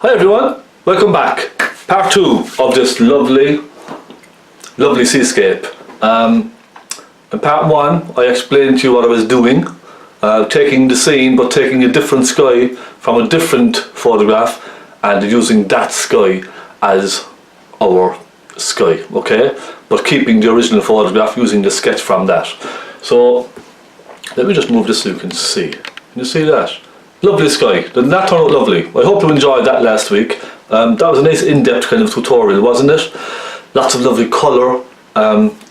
Hi everyone, welcome back. Part 2 of this lovely seascape. In part 1 I explained to you what I was doing, taking the scene but taking a different sky from a different photograph and using that sky as our sky, okay? But keeping the original photograph, using the sketch from that. So let me just move this so you can see. Can you see that? Lovely sky. Didn't that turn out lovely? I hope you enjoyed that last week. That was a nice in-depth kind of tutorial, wasn't it? Lots of lovely colour,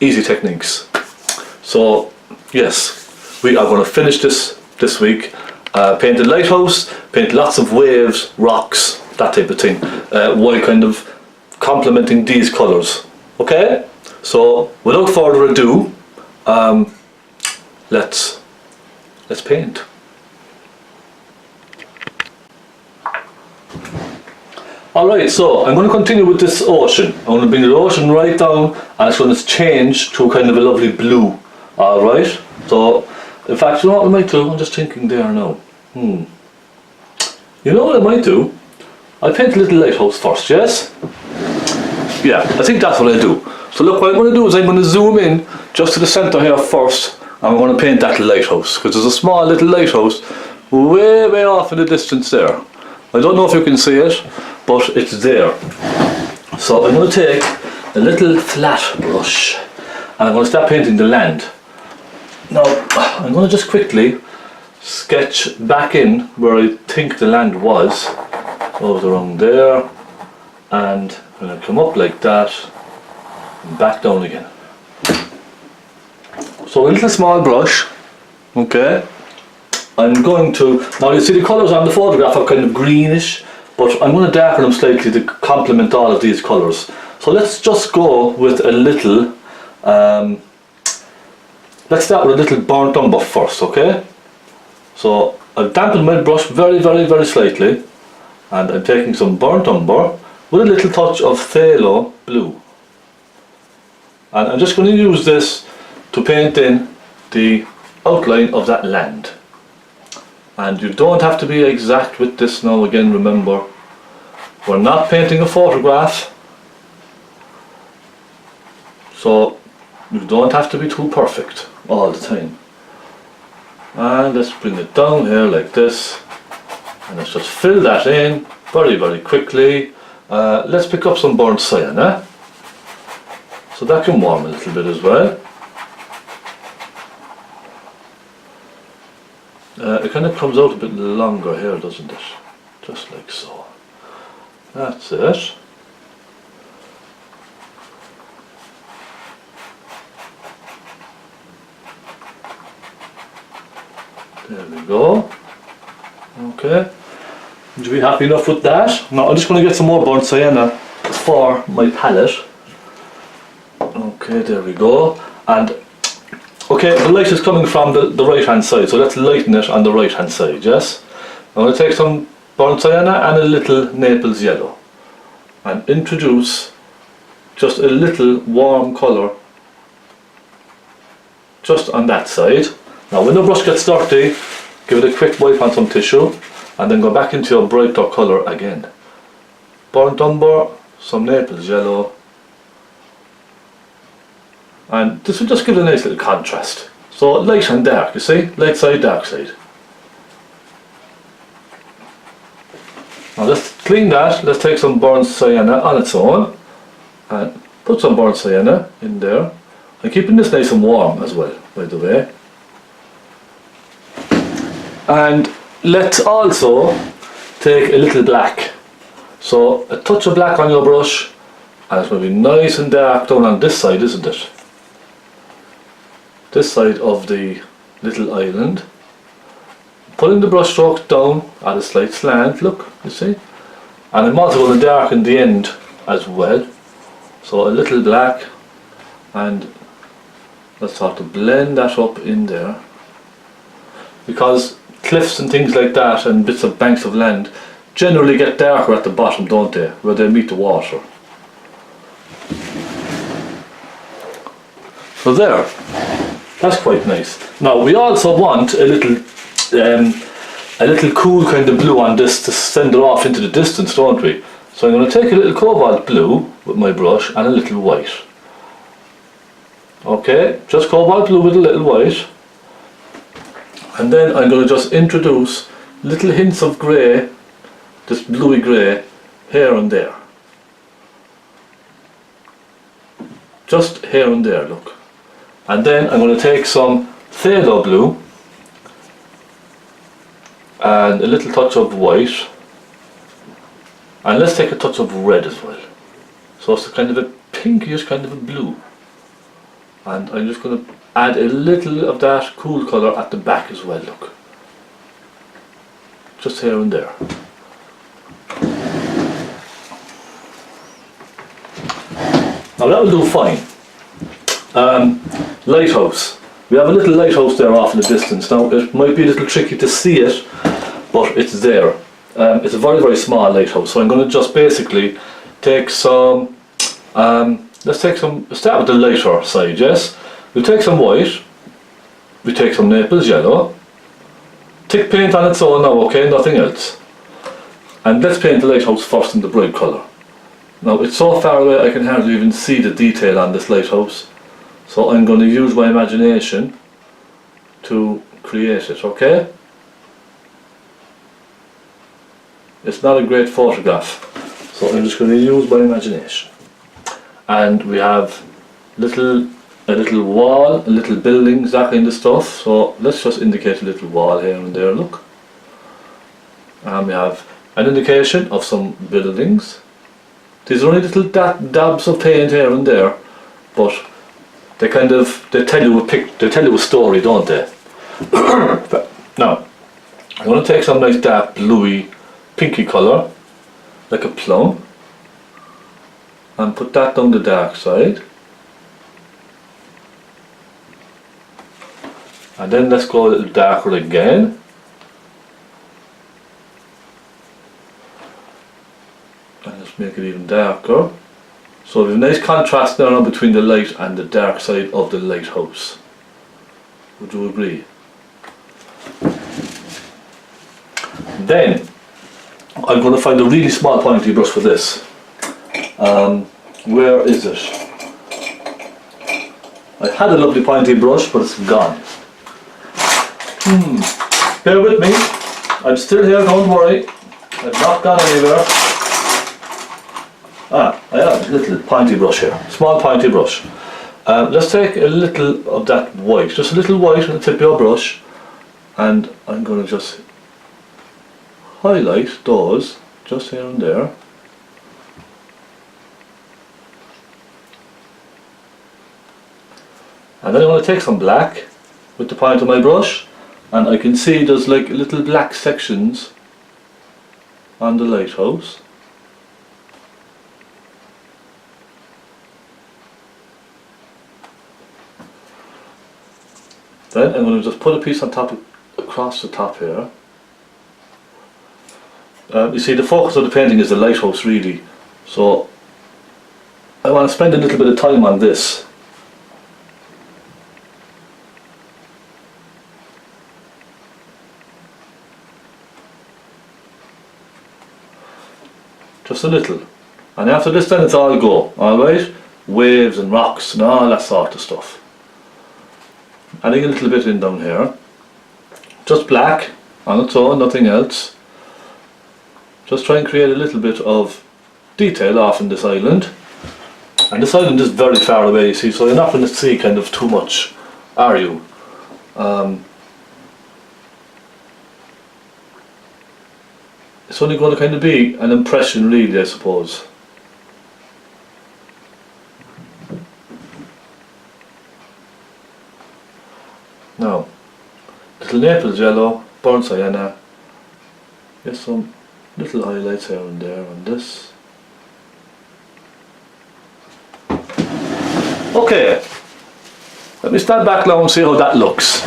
easy techniques. So yes, we are going to finish this week. Paint a lighthouse, paint lots of waves, rocks, that type of thing, while kind of complementing these colours. Okay? So without further ado, let's paint. Alright, so I'm going to continue with this ocean. I'm going to bring the ocean right down and it's going to change to kind of a lovely blue. Alright, so in fact, you know what I might do? I'm just thinking there now. You know what I might do? I'll paint a little lighthouse first, yes? Yeah, I think that's what I do. So look, what I'm going to do is I'm going to zoom in just to the centre here first and I'm going to paint that lighthouse because there's a small little lighthouse way off in the distance there. I don't know if you can see it, but it's there. So I'm going to take a little flat brush and I'm going to start painting the land. Now I'm going to just quickly sketch back in where I think the land was. Over around there, and I'm going to come up like that and back down again. So a little small brush, okay. I'm going to, now you see the colours on the photograph are kind of greenish, but I'm going to darken them slightly to complement all of these colours. So let's just go with a little, let's start with a little burnt umber first, okay? So I've dampened my brush very slightly, and I'm taking some burnt umber with a little touch of phthalo blue. And I'm just going to use this to paint in the outline of that land. And you don't have to be exact with this now, again remember, we're not painting a photograph, so you don't have to be too perfect all the time. And let's bring it down here like this, and let's just fill that in very quickly. Let's pick up some burnt cyan, so that can warm a little bit as well. It kind of comes out a bit longer here, doesn't it? Just like so. That's it. There we go. Okay. Would you be happy enough with that? Now I'm just going to get some more burnt sienna for my palette. Okay, there we go. And okay, the light is coming from the right hand side, so let's lighten it on the right hand side, yes? I'm going to take some burnt sienna and a little Naples yellow and introduce just a little warm colour just on that side. Now when the brush gets dirty, give it a quick wipe on some tissue and then go back into your brighter colour again. Burnt umber, some Naples yellow, and this will just give it a nice little contrast. So light and dark, you see? Light side, dark side. Now let's clean that. Let's take some burnt sienna on its own and put some burnt sienna in there. I'm keeping this nice and warm as well, by the way. And let's also take a little black. So a touch of black on your brush, and it's going to be nice and dark down on this side, isn't it? This side of the little island. Pulling the brush stroke down at a slight slant, look, you see? And I'm also going to darken the end as well. So a little black, and let's start to blend that up in there. Because cliffs and things like that and bits of banks of land generally get darker at the bottom, don't they, where they meet the water. So there, that's quite nice. Now we also want a little a little cool kind of blue on this to send it off into the distance, don't we? So I'm going to take a little cobalt blue with my brush and a little white. Okay, just cobalt blue with a little white. And then I'm going to just introduce little hints of grey, this bluey grey, here and there. Just here and there, look. And then I'm going to take some phthalo blue and a little touch of white, and let's take a touch of red as well. So it's kind of a pinkish kind of a blue. And I'm just going to add a little of that cool colour at the back as well, look. Just here and there. Now that will do fine. Lighthouse. We have a little lighthouse there off in the distance. Now it might be a little tricky to see it, but it's there. It's a very, very small lighthouse. So I'm going to just basically take some, let's start with the lighter side, yes? We'll take some white, we take some Naples yellow, thick paint on its own now, okay, nothing else. And let's paint the lighthouse first in the bright colour. Now it's so far away I can hardly even see the detail on this lighthouse, so I'm going to use my imagination to create it, okay? It's not a great photograph, so I'm just going to use my imagination. And we have a little wall, a little buildings, that kind of stuff, so let's just indicate a little wall here and there, look. And we have an indication of some buildings. These are only little dabs of paint here and there, but they tell you a story, don't they? Now, I'm going to take some nice dark bluey, pinky colour, like a plum, and put that down the dark side. And then let's go a little darker again. And let's make it even darker. So there's a nice contrast now between the light and the dark side of the lighthouse. Would you agree? Then I'm going to find a really small pointy brush for this. Where is it? I had a lovely pointy brush, but it's gone. Bear with me. I'm still here, don't worry. I've not gone anywhere. I have a little pointy brush here. Small pointy brush. Let's take a little of that white. Just a little white on the tip of your brush. And I'm going to just highlight those just here and there. And then I'm going to take some black with the point of my brush, and I can see there's like little black sections on the lighthouse. Then I'm going to just put a piece on top, across the top here. You see, the focus of the painting is the lighthouse really, so I want to spend a little bit of time on this. Just a little. And after this then it's all go, alright? Waves and rocks and all that sort of stuff. Adding a little bit in down here. Just black on its own, nothing else. Just try and create a little bit of detail off in this island. And this island is very far away, you see, so you're not going to see kind of too much, are you? It's only going to kind of be an impression really, I suppose. Now, little Naples yellow, burnt sienna, get some little highlights here and there on this. Okay, let me stand back now and see how that looks.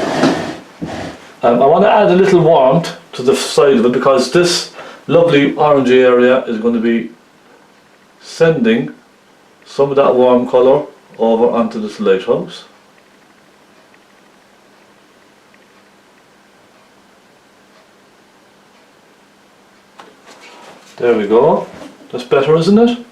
I want to add a little warmth to the side of it because this lovely orangey area is going to be sending some of that warm colour over onto this lighthouse. There we go. That's better, isn't it?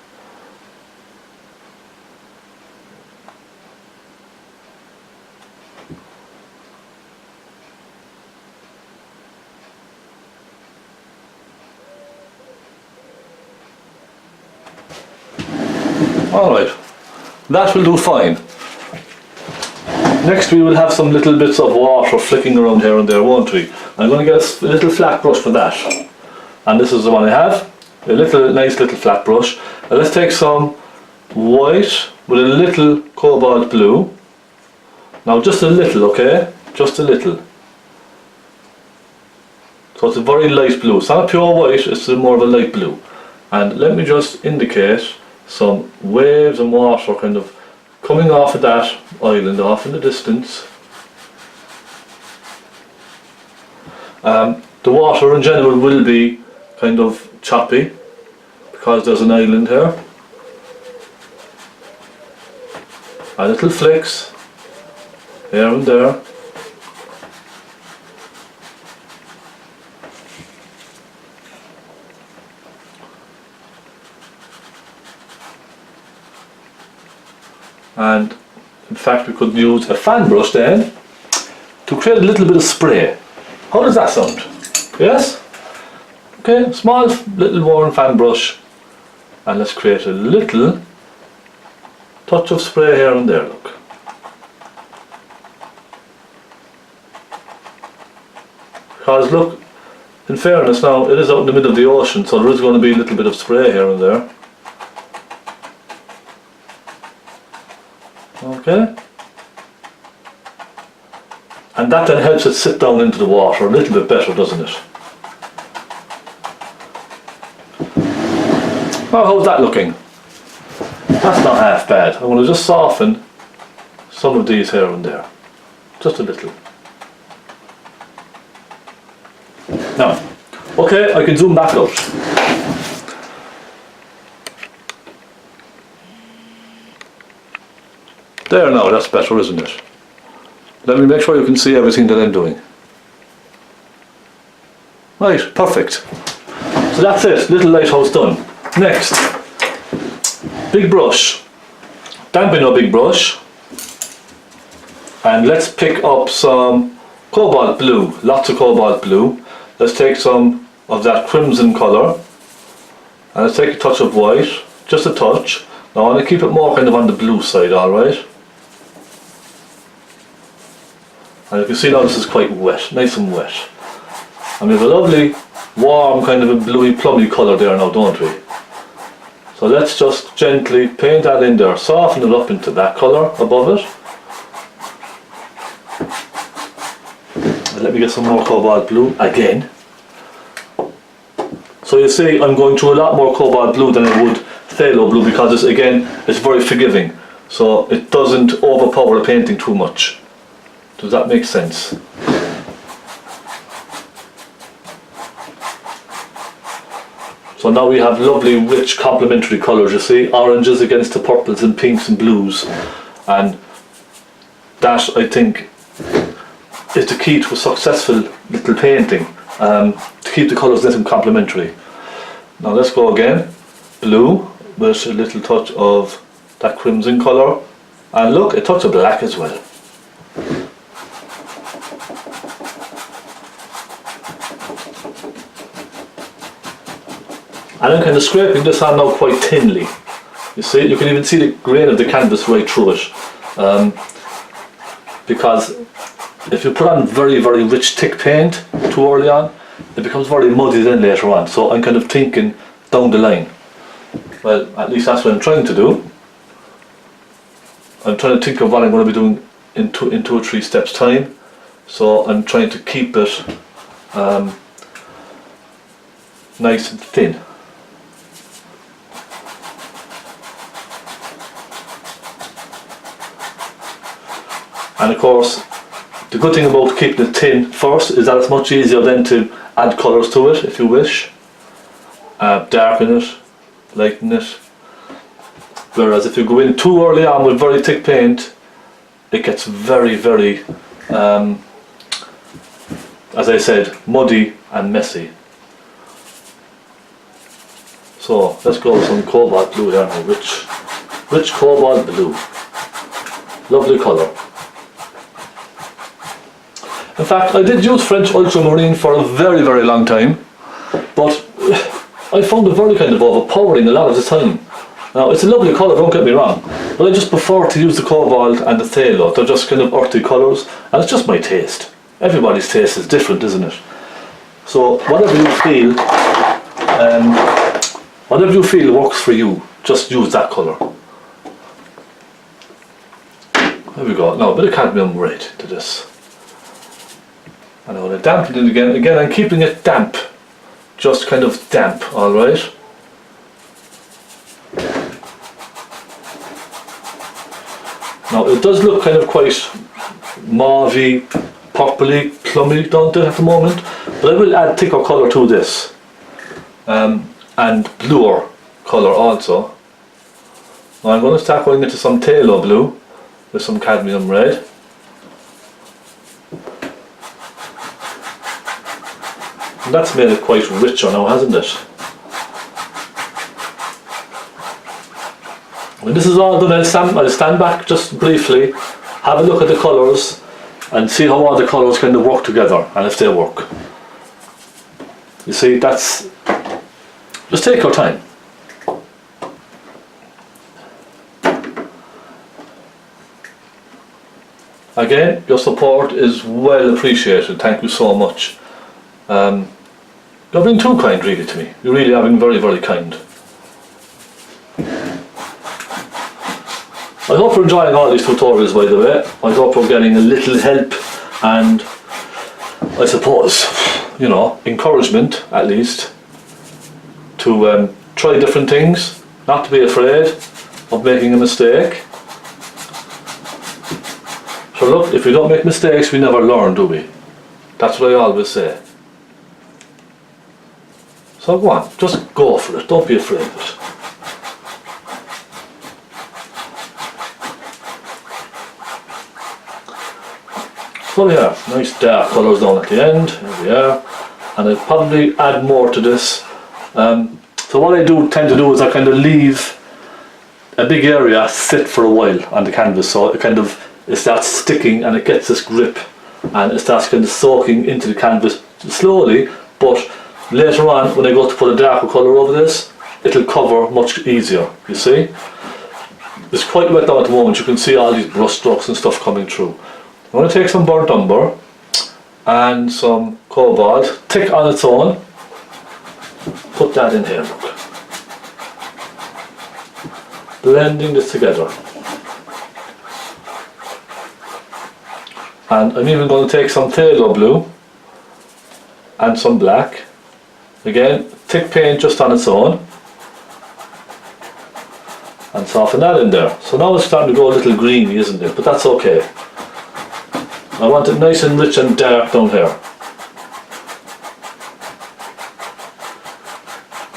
Alright, that will do fine. Next we will have some little bits of water flicking around here and there, won't we? I'm going to get a little flat brush for that. And this is the one I have, a nice little flat brush. Now let's take some white with a little cobalt blue. Now just a little, okay? Just a little. So it's a very light blue. It's not a pure white, it's more of a light blue. And let me just indicate some waves and water kind of coming off of that island off in the distance. The water in general will be kind of choppy because there's an island here. A little flicks here and there. And in fact we could use a fan brush then to create a little bit of spray. How does that sound? Yes? Okay, small little worn fan brush, and let's create a little touch of spray here and there, look. Because look, in fairness now, it is out in the middle of the ocean, so there is going to be a little bit of spray here and there. Okay, and that then helps it sit down into the water a little bit better, doesn't it? Well, how's that looking? That's not half bad. I'm going to just soften some of these here and there, just a little. Now, okay, I can zoom back out. There now, that's better, isn't it? Let me make sure you can see everything that I'm doing. Right, perfect. So that's it, little lighthouse done. Next, big brush. Dampen a big brush. And let's pick up some cobalt blue, lots of cobalt blue. Let's take some of that crimson colour. And let's take a touch of white, just a touch. Now I want to keep it more kind of on the blue side, alright? And you can see now this is quite wet, nice and wet. And we have a lovely, warm, kind of a bluey, plummy colour there now, don't we? So let's just gently paint that in there, soften it up into that colour above it. And let me get some more cobalt blue again. So you see, I'm going through a lot more cobalt blue than I would phthalo blue because it's, again, it's very forgiving. So it doesn't overpower the painting too much. Does that make sense? So now we have lovely, rich, complementary colours, you see, oranges against the purples and pinks and blues. And that, I think, is the key to a successful little painting, to keep the colours nice and complementary. Now let's go again, blue, with a little touch of that crimson colour. And look, a touch of black as well. And I'm kind of scraping this on now quite thinly. You see, you can even see the grain of the canvas right through it. Because if you put on very, very rich, thick paint too early on, it becomes very muddy then later on. So I'm kind of thinking down the line. Well, at least that's what I'm trying to do. I'm trying to think of what I'm going to be doing in two or three steps time. So I'm trying to keep it nice and thin. And of course, the good thing about keeping it thin first is that it's much easier then to add colours to it if you wish. Darken it, lighten it. Whereas if you go in too early on with very thick paint, it gets very, very, as I said, muddy and messy. So let's go with some cobalt blue here now, rich cobalt blue. Lovely colour. In fact, I did use French ultramarine for a very, very long time, but I found it very kind of overpowering a lot of the time. Now, it's a lovely colour, don't get me wrong, but I just prefer to use the cobalt and the phthalo. They're just kind of earthy colours, and it's just my taste. Everybody's taste is different, isn't it? So, whatever you feel works for you, just use that colour. There we go. Now, a bit of cadmium red to this. And I'm going to dampen it again. Again, I'm keeping it damp. Just kind of damp, alright? Now, it does look kind of quite mauvey, purpley, plummy, don't it, at the moment? But I will add thicker colour to this. And bluer colour also. Now, I'm going to start going into some phthalo blue with some cadmium red. And that's made it quite richer now, hasn't it? When this is all done, I'll stand back just briefly, have a look at the colours and see how all the colours kind of work together and if they work. You see, just take your time. Again, your support is well appreciated, thank you so much. You're being too kind really to me. You really are being very, very kind. I hope you're enjoying all these tutorials, by the way. I hope you're getting a little help and, I suppose, you know, encouragement at least to try different things, not to be afraid of making a mistake. So look, if we don't make mistakes, we never learn, do we? That's what I always say. So go on, just go for it, don't be afraid of it. So yeah, nice dark colours down at the end, here we are. And I'll probably add more to this. So what I tend to do is I kind of leave a big area sit for a while on the canvas, so it starts sticking and it gets this grip and it starts kind of soaking into the canvas slowly, but later on when I go to put a darker colour over this, it'll cover much easier, you see. It's quite wet now at the moment, you can see all these brush strokes and stuff coming through. I'm going to take some burnt umber and some cobalt, thick on its own, put that in here, look. Blending this together. And I'm even going to take some phthalo blue and some black. Again, thick paint just on its own. And soften that in there. So now it's starting to go a little greeny, isn't it? But that's okay. I want it nice and rich and dark down here.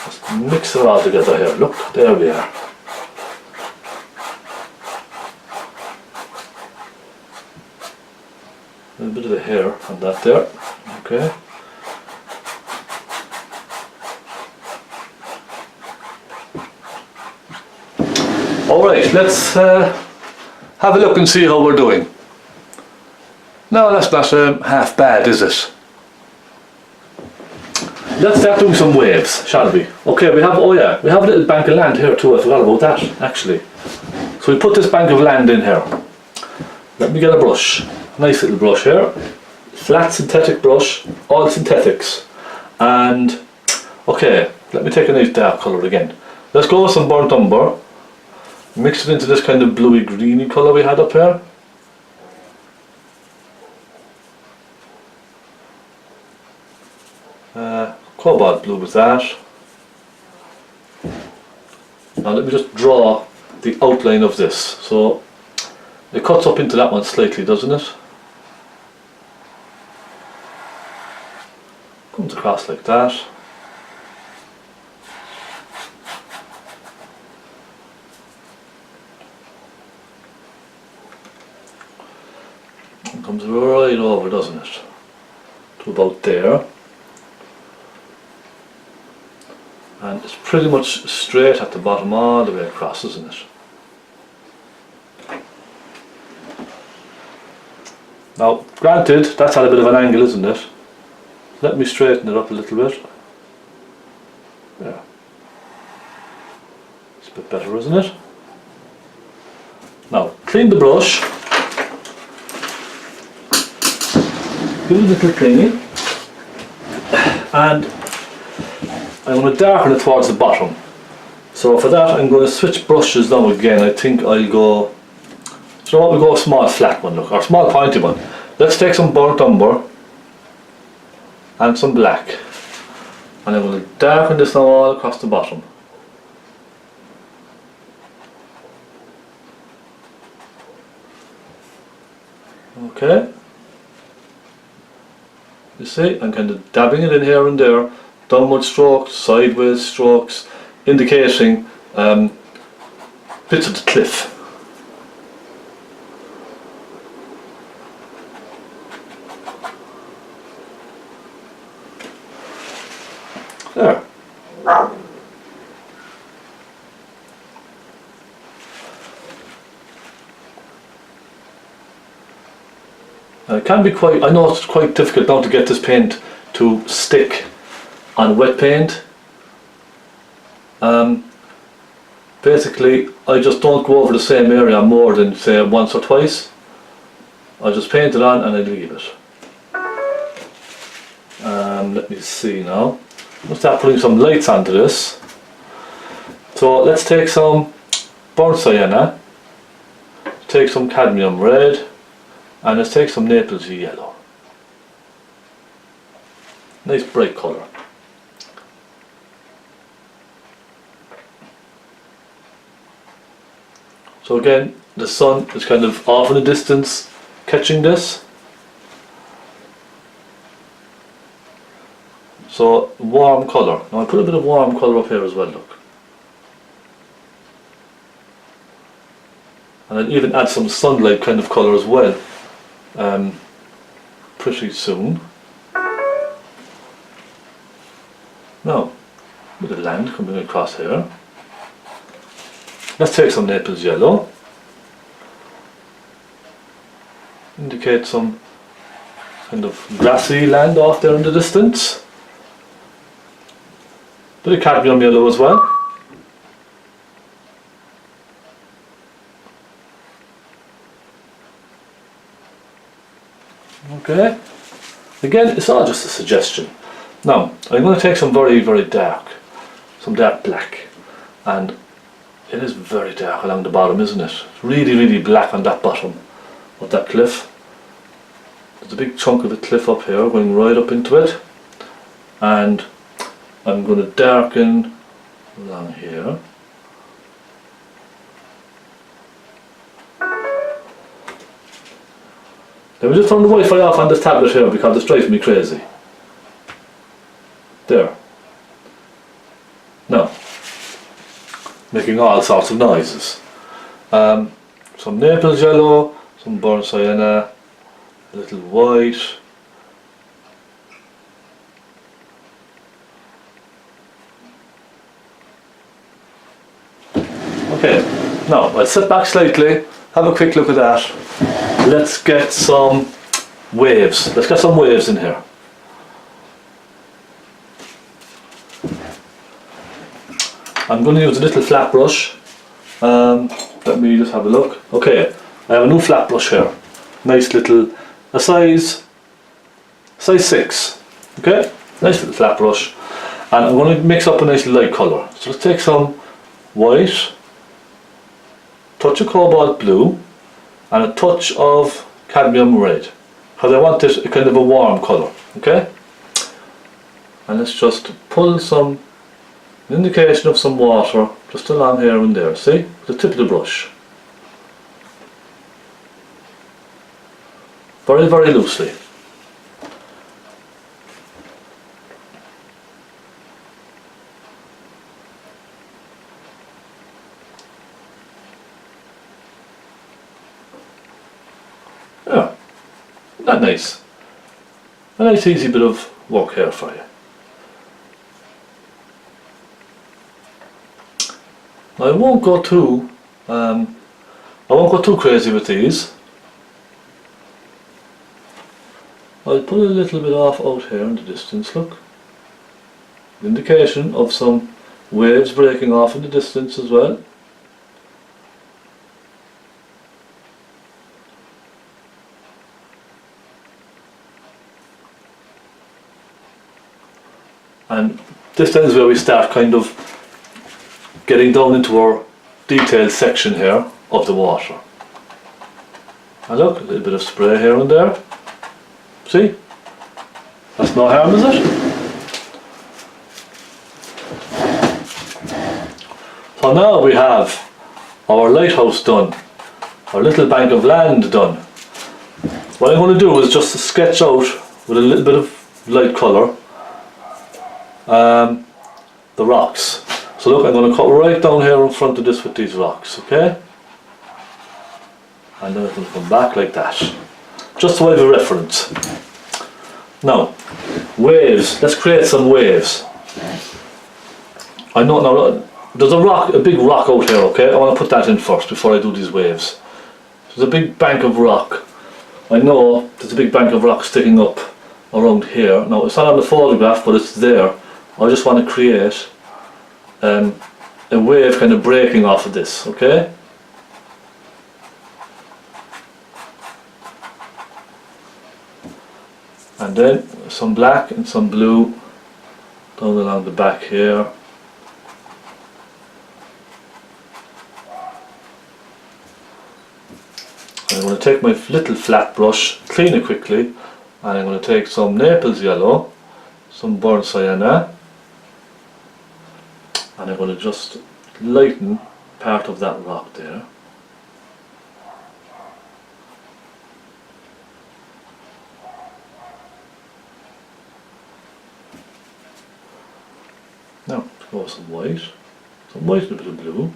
Just mix it all together here. Look, there we are. A bit of a hair on that there. Okay. Alright, let's have a look and see how we're doing. No, that's not half bad, is it? Let's start doing some waves, shall we? Okay, we have a little bank of land here too. I forgot about that, actually. So we put this bank of land in here. Let me get a brush. Nice little brush here. Flat synthetic brush, all synthetics. And, okay, let me take a nice dark colour again. Let's go with some burnt umber. Mix it into this kind of bluey greeny colour we had up here. Cobalt blue with that. Now let me just draw the outline of this. So it cuts up into that one slightly, doesn't it? Comes across like that. It comes right over, doesn't it? To about there. And it's pretty much straight at the bottom all the way across, isn't it? Now, granted, that's at a bit of an angle, isn't it? Let me straighten it up a little bit. Yeah. It's a bit better, isn't it? Now, clean the brush. Give it a little cleaning. And I'm going to darken it towards the bottom. So for that I'm going to switch brushes now again. I think I'll go, so what, we'll go a small flat one, look, or small pointy one. Let's take some burnt umber and some black. And I'm going to darken this now all across the bottom. Okay. You see, I'm kind of dabbing it in here and there, downward strokes, sideways strokes, indicating bits of the cliff. There. It can be quite, I know it's quite difficult now to get this paint to stick on wet paint. Basically, I just don't go over the same area more than say once or twice. I just paint it on and I leave it. Let me see now. I'll start putting some lights onto this. So let's take some burnt sienna, take some cadmium red, and let's take some Naples yellow. Nice bright colour. So again, the sun is kind of off in the distance catching this. So warm colour. Now I put a bit of warm colour up here as well, look. And I'll even add some sunlight kind of colour as well. Pretty soon. Now, a bit of land coming across here. Let's take some Naples yellow. Indicate some kind of grassy land off there in the distance. Bit of cadmium yellow as well. Okay. Again, it's all just a suggestion. Now, I'm going to take some very, very dark, some dark black, and it is very dark along the bottom, isn't it? It's really, really black on that bottom of that cliff. There's a big chunk of the cliff up here going right up into it, and I'm going to darken along here. Let me just turn the Wi-Fi off on this tablet here because it's driving me crazy. There. Now, making all sorts of noises. Some Naples yellow, some burnt sienna, a little white. Okay, now I'll sit back slightly, have a quick look at that. Let's get some waves. Let's get some waves in here. I'm going to use a little flat brush. Let me just have a look. Okay, I have a new flat brush here. Nice little, a size 6. Okay, nice little flat brush. And I'm going to mix up a nice light colour. So let's take some white, touch of cobalt blue, and a touch of cadmium red, because I want it kind of a warm colour. Okay, and let's just pull some indication of some water just along here and there. See, the tip of the brush, very, very loosely. Yeah, isn't that nice? A nice easy bit of work here for you. I won't go too crazy with these. I'll put a little bit off out here in the distance, look. Indication of some waves breaking off in the distance as well. And this then is where we start kind of getting down into our detailed section here of the water. And look, a little bit of spray here and there. See? That's no harm, is it? So now we have our lighthouse done, our little bank of land done. What I'm going to do is just to sketch out with a little bit of light colour the rocks. So look, I'm going to cut right down here in front of this with these rocks, okay? And then it will come back like that. Just so I have a reference. Now, waves. Let's create some waves. I know now, there's a big rock out here, okay? I want to put that in first before I do these waves. There's a big bank of rock. I know there's a big bank of rock sticking up around here. Now, it's not on the photograph, but it's there. I just want to create a wave kind of breaking off of this, okay? And then some black and some blue down along the back here. I'm going to take my little flat brush, clean it quickly, and I'm going to take some Naples yellow, some burnt sienna, and I'm going to just lighten part of that rock there. Now, go with some white and a bit of blue,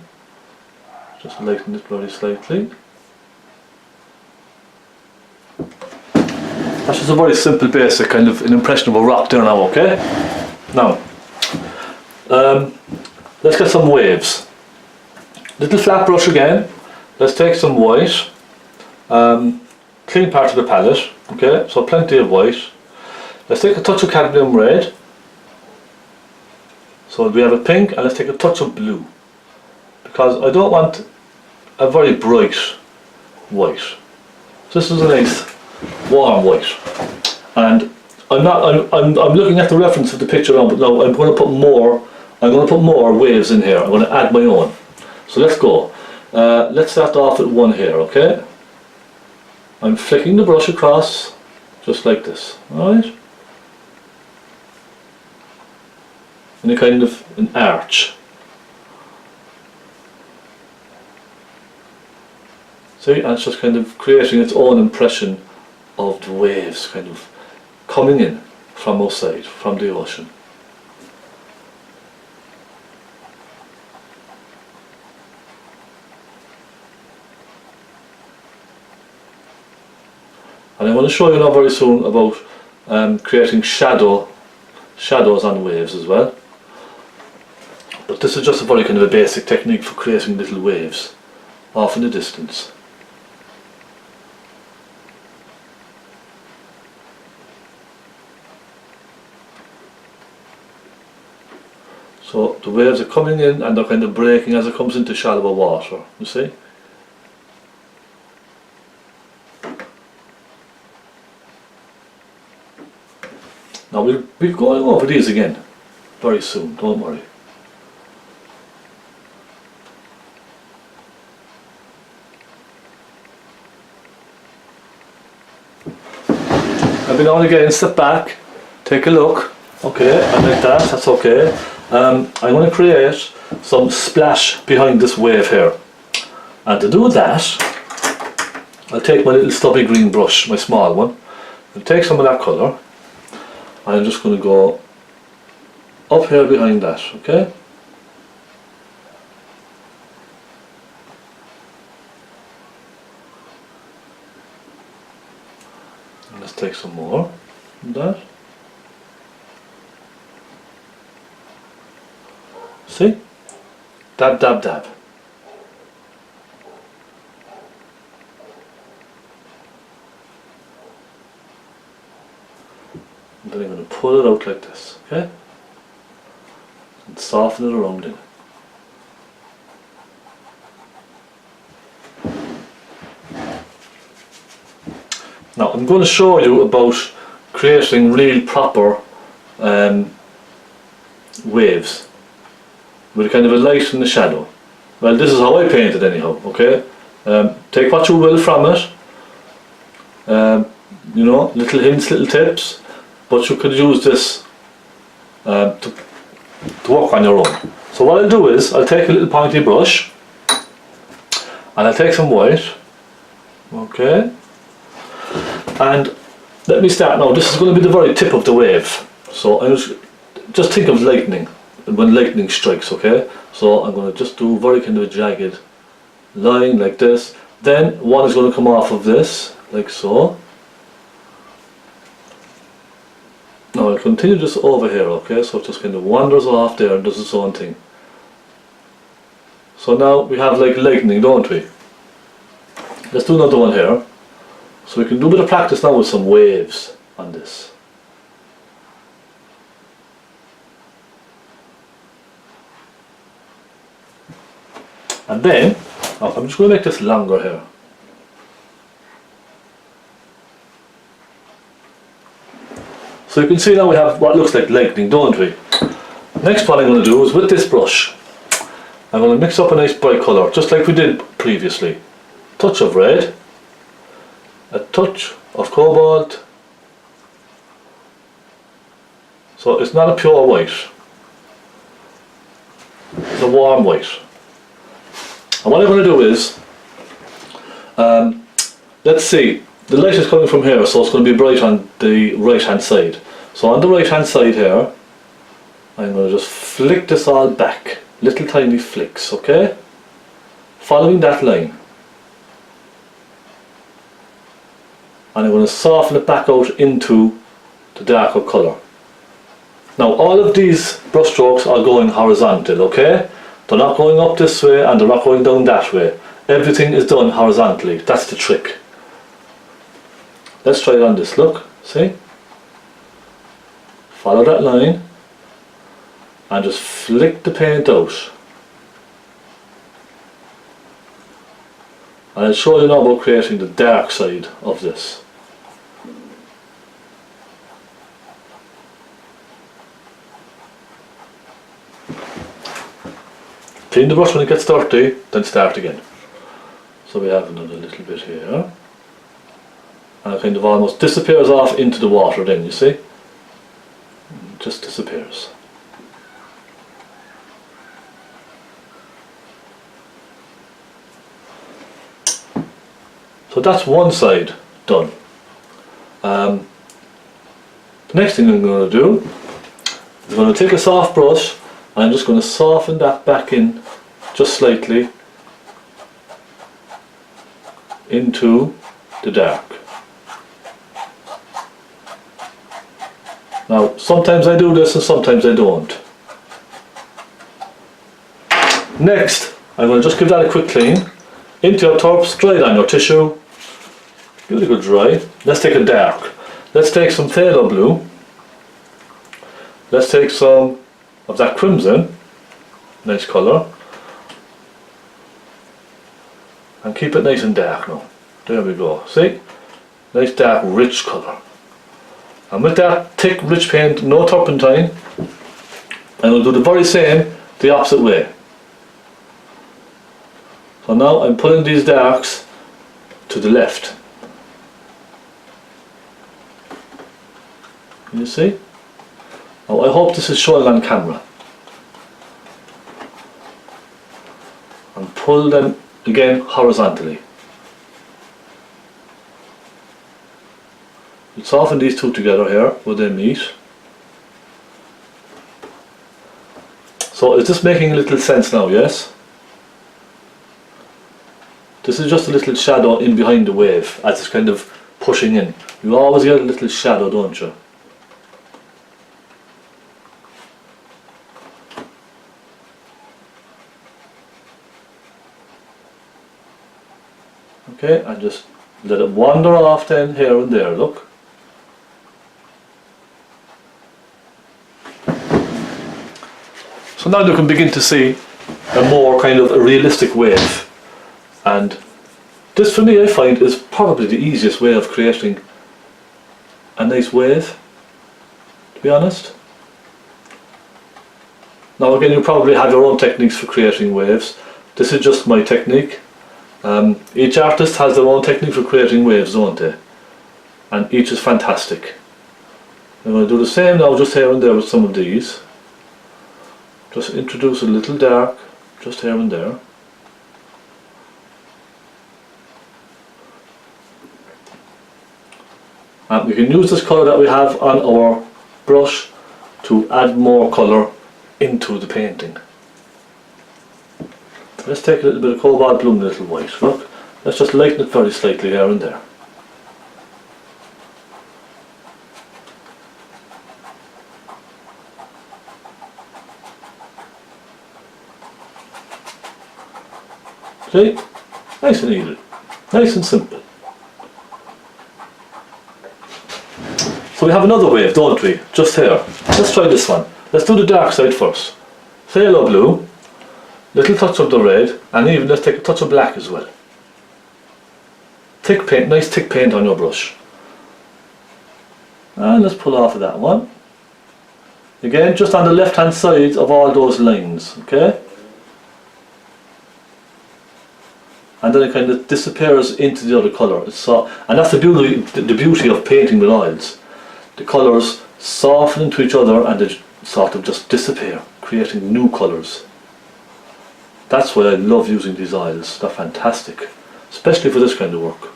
just lighten it very slightly. That's just a very simple basic kind of an impression of a rock there now, okay? Now, let's get some waves. Little flat brush again, let's take some white, clean part of the palette, okay, so plenty of white. Let's take a touch of cadmium red. So we have a pink, and let's take a touch of blue, because I don't want a very bright white. So this is a nice warm white, and I'm looking at the reference of the picture now, but now I'm going to put more waves in here. I'm going to add my own. So let's go. Let's start off with one here, okay? I'm flicking the brush across just like this, alright? In a kind of an arch. See, and it's just kind of creating its own impression of the waves kind of coming in from outside, from the ocean. And I'm going to show you now very soon about creating shadows on waves as well. But this is just a very kind of a basic technique for creating little waves off in the distance. So the waves are coming in and they're kind of breaking as it comes into shallower water, you see? Now we'll be going over these again very soon, don't worry. Every now and again, step back, take a look. Okay, I like that, that's okay. I'm going to create some splash behind this wave here. And to do that, I'll take my little stubby green brush, my small one, and take some of that colour. I'm just going to go up here behind that, okay? And let's take some more of that. See? Dab, dab, dab. pull it out like this, okay? And soften it around in. Now I'm going to show you about creating real proper waves with a kind of a light and a shadow. Well, this is how I paint it anyhow, okay? Take what you will from it, you know, little hints, little tips, but you could use this to work on your own. So what I'll do is, I'll take a little pointy brush and I'll take some white, okay? And let me start now. This is going to be the very tip of the wave. So I just think of lightning, when lightning strikes, okay? So I'm going to just do very kind of a jagged line like this. Then one is going to come off of this, like so. Now I'll continue this over here, okay? So it just kind of wanders off there and does its own thing. So now we have like lightning, don't we? Let's do another one here. So we can do a bit of practice now with some waves on this. And then, I'm just going to make this longer here. So you can see now we have what looks like lightning, don't we? Next what I'm going to do is with this brush, I'm going to mix up a nice bright colour, just like we did previously. Touch of red, a touch of cobalt. So it's not a pure white, it's a warm white. And what I'm going to do is, let's see, the light is coming from here, so it's going to be bright on the right hand side. So on the right hand side here, I'm going to just flick this all back, little tiny flicks, okay? Following that line. And I'm going to soften it back out into the darker colour. Now all of these brush strokes are going horizontal, okay? They're not going up this way and they're not going down that way. Everything is done horizontally. That's the trick. Let's try it on this, look, see? Follow that line and just flick the paint out. And I'll show you now about creating the dark side of this. Clean the brush when it gets dirty, then start again. So we have another little bit here. And it kind of almost disappears off into the water then, you see? It just disappears. So that's one side done. The next thing I'm going to do is I'm going to take a soft brush and I'm just going to soften that back in just slightly into the dark. Now sometimes I do this and sometimes I don't. Next I'm going to just give that a quick clean into your turps, dry it on your tissue, give it a good dry. Let's take a dark. Let's take some phthalo blue. Let's take some of that crimson, nice colour, and keep it nice and dark now. There we go, see? Nice dark rich colour. And with that thick rich paint, no turpentine, and we'll do the very same the opposite way. So now I'm pulling these darks to the left. Can you see? Now I hope this is showing on camera. And pull them again horizontally. We'll soften these two together here where they meet. So is this making a little sense now, yes? This is just a little shadow in behind the wave as it's kind of pushing in. You always get a little shadow, don't you? Okay, and just let it wander off then here and there, look. So now you can begin to see a more kind of a realistic wave, and this for me I find is probably the easiest way of creating a nice wave, to be honest. Now again, you probably have your own techniques for creating waves. This is just my technique. Each artist has their own technique for creating waves, don't they? And each is fantastic. I'm going to do the same now, just here and there with some of these. Just introduce a little dark, just here and there. And we can use this colour that we have on our brush to add more colour into the painting. Let's take a little bit of cobalt blue and a little white. Look, let's just lighten it very slightly here and there. See? Nice and easy. Nice and simple. So we have another wave, don't we? Just here. Let's try this one. Let's do the dark side first. Phthalo blue, little touch of the red, and even let's take a touch of black as well. Thick paint, nice thick paint on your brush. And let's pull off of that one. Again, just on the left hand side of all those lines, okay? And then it kind of disappears into the other colour. And that's the beauty of painting with oils. The colours soften into each other and they sort of just disappear, creating new colours. That's why I love using these oils. They're fantastic, especially for this kind of work.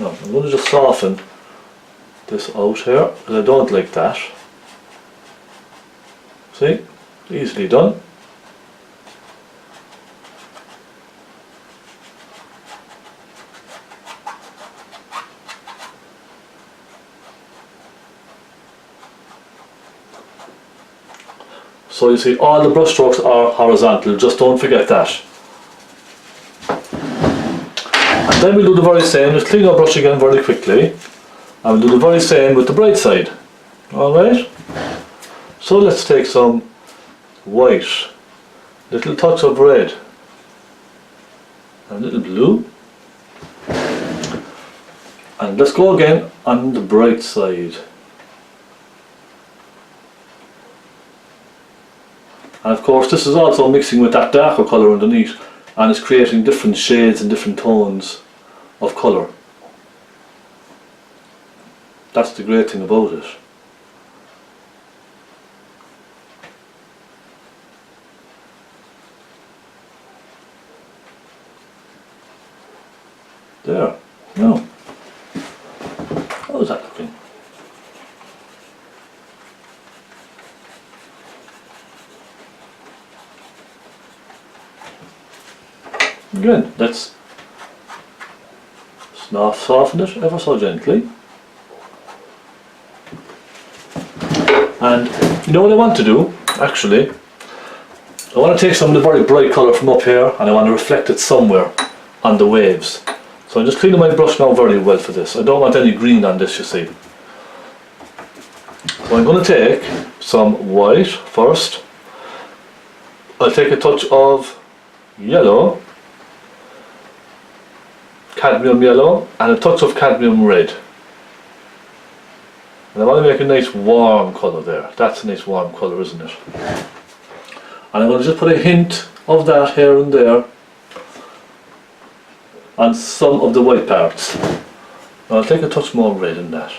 Now I'm going to just soften this out here, because I don't like that. See? Easily done. So you see, all the brush strokes are horizontal, just don't forget that. And then we'll do the very same, just clean our brush again very quickly, and we'll do the very same with the bright side. Alright? So let's take some white, little touch of red, and a little blue, and let's go again on the bright side. And of course this is also mixing with that darker colour underneath, and it's creating different shades and different tones of colour. That's the great thing about it. There. No. How is that looking? Again, let's soften it ever so gently. And you know what I want to do, actually? I want to take some of the very bright colour from up here and I want to reflect it somewhere on the waves. So I'm just cleaning my brush now very well for this. I don't want any green on this, you see. So I'm going to take some white first. I'll take a touch of yellow, cadmium yellow, and a touch of cadmium red. And I want to make a nice warm colour there. That's a nice warm colour, isn't it? And I'm going to just put a hint of that here and there on some of the white parts. Now I'll take a touch more red in that.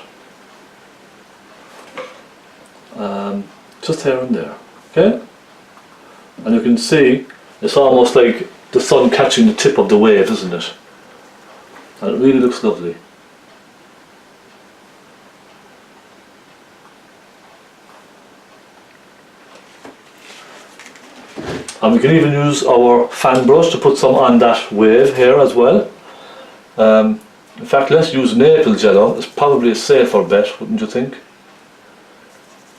Just here and there, okay? And you can see it's almost like the sun catching the tip of the wave, isn't it? And it really looks lovely. And we can even use our fan brush to put some on that wave here as well. In fact, let's use Naples yellow. It's probably a safer bet, wouldn't you think?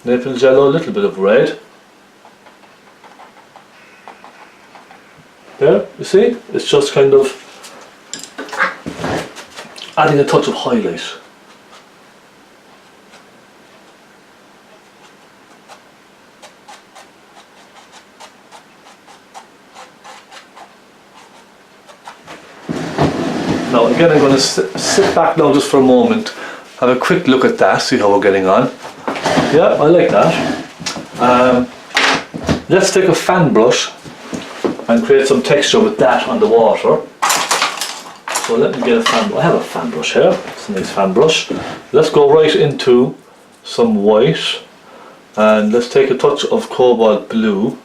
Naples yellow, a little bit of red. There, you see? It's just kind of adding a touch of highlight. Now again, I'm going to sit back now just for a moment, have a quick look at that, see how we're getting on. Yeah, I like that. Let's take a fan brush and create some texture with that on the water. So let me get a fan brush. I have a fan brush here. It's a nice fan brush. Let's go right into some white, and let's take a touch of cobalt blue,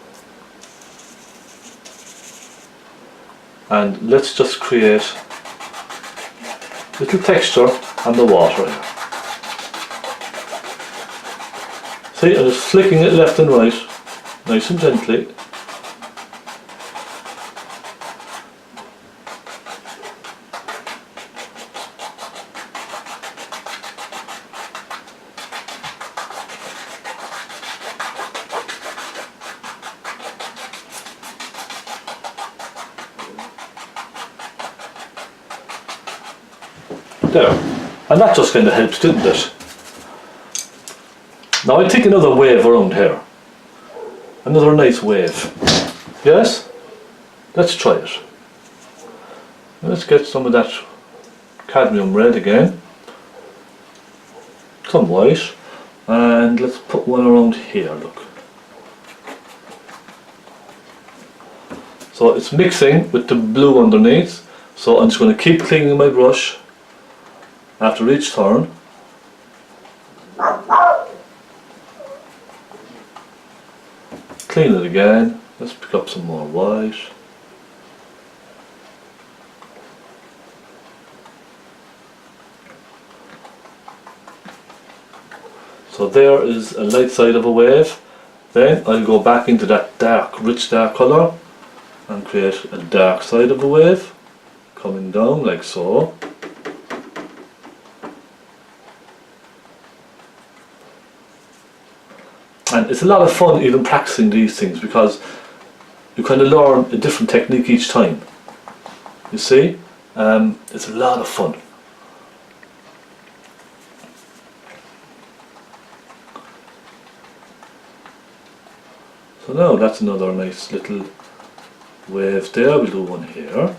and let's just create little texture on the water here. See, I'm just flicking it left and right, nice and gently. There, and that just kind of helps, didn't it? Now I take another wave around here, another nice wave. Yes, let's try it. Let's get some of that cadmium red again, some white, and let's put one around here. Look, so it's mixing with the blue underneath, so I'm just going to keep cleaning my brush after each turn. Clean it again. Let's pick up some more white. So there is a light side of a wave. Then I'll go back into that dark, rich dark colour and create a dark side of a wave, coming down like so. And it's a lot of fun even practicing these things, because you kind of learn a different technique each time. You see, it's a lot of fun. So now that's another nice little wave there. We'll do one here.